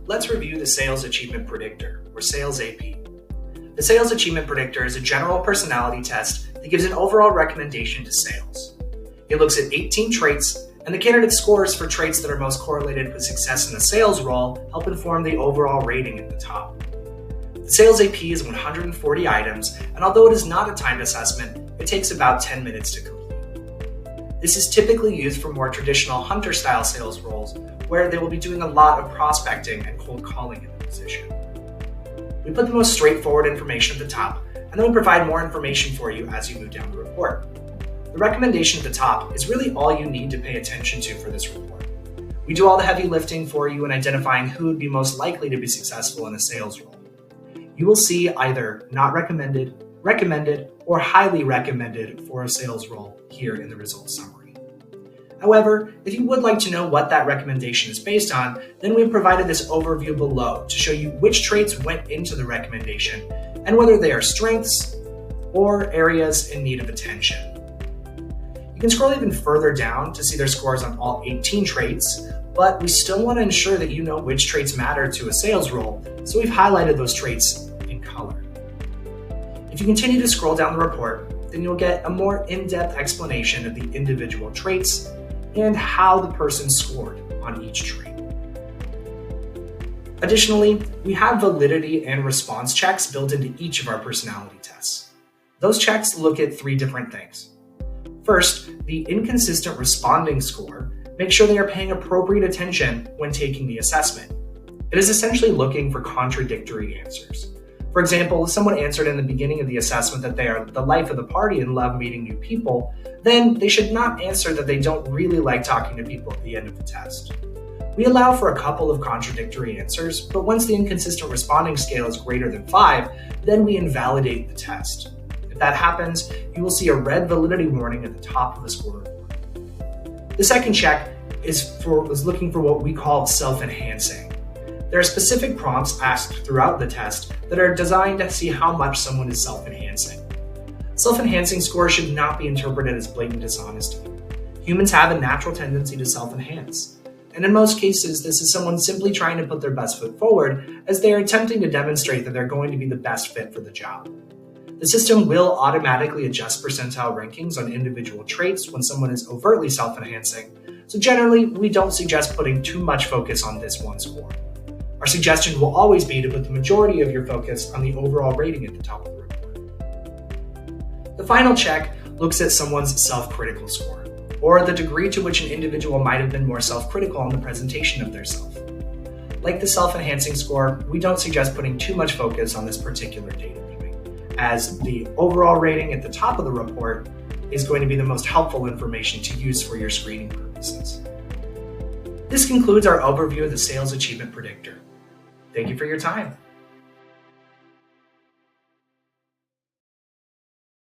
Let's review the Sales Achievement Predictor, or SalesAP. The Sales Achievement Predictor is a general personality test that gives an overall recommendation to sales. It looks at 18 traits, and the candidate scores for traits that are most correlated with success in a sales role help inform the overall rating at the top. The SalesAP is 140 items, and although it is not a timed assessment, it takes about 10 minutes to complete. This is typically used for more traditional hunter-style sales roles, where they will be doing a lot of prospecting and cold calling in the position. We put the most straightforward information at the top, and then we provide more information for you as you move down the report. The recommendation at the top is really all you need to pay attention to for this report. We do all the heavy lifting for you in identifying who would be most likely to be successful in a sales role. You will see either not recommended, recommended, or highly recommended for a sales role here in the results summary. However, if you would like to know what that recommendation is based on, then we've provided this overview below to show you which traits went into the recommendation and whether they are strengths or areas in need of attention. You can scroll even further down to see their scores on all 18 traits, but we still want to ensure that you know which traits matter to a sales role, so we've highlighted those traits in color. If you continue to scroll down the report, then you'll get a more in-depth explanation of the individual traits and how the person scored on each trait. Additionally, we have validity and response checks built into each of our personality tests. Those checks look at 3 different things. First, the inconsistent responding score makes sure they are paying appropriate attention when taking the assessment. It is essentially looking for contradictory answers. For example, if someone answered in the beginning of the assessment that they are the life of the party and love meeting new people, then they should not answer that they don't really like talking to people at the end of the test. We allow for a couple of contradictory answers, but once the inconsistent responding scale is greater than 5, then we invalidate the test. If that happens, you will see a red validity warning at the top of the score report. The second check is looking for what we call self-enhancing. There are specific prompts asked throughout the test that are designed to see how much someone is self-enhancing. Self-enhancing scores should not be interpreted as blatant dishonesty. Humans have a natural tendency to self-enhance, and in most cases, this is someone simply trying to put their best foot forward as they are attempting to demonstrate that they're going to be the best fit for the job. The system will automatically adjust percentile rankings on individual traits when someone is overtly self-enhancing, so generally, we don't suggest putting too much focus on this one score. Our suggestion will always be to put the majority of your focus on the overall rating at the top of the report. The final check looks at someone's self-critical score, or the degree to which an individual might have been more self-critical on the presentation of their self. Like the self-enhancing score, we don't suggest putting too much focus on this particular data point, as the overall rating at the top of the report is going to be the most helpful information to use for your screening purposes. This concludes our overview of the Sales Achievement Predictor. Thank you for your time.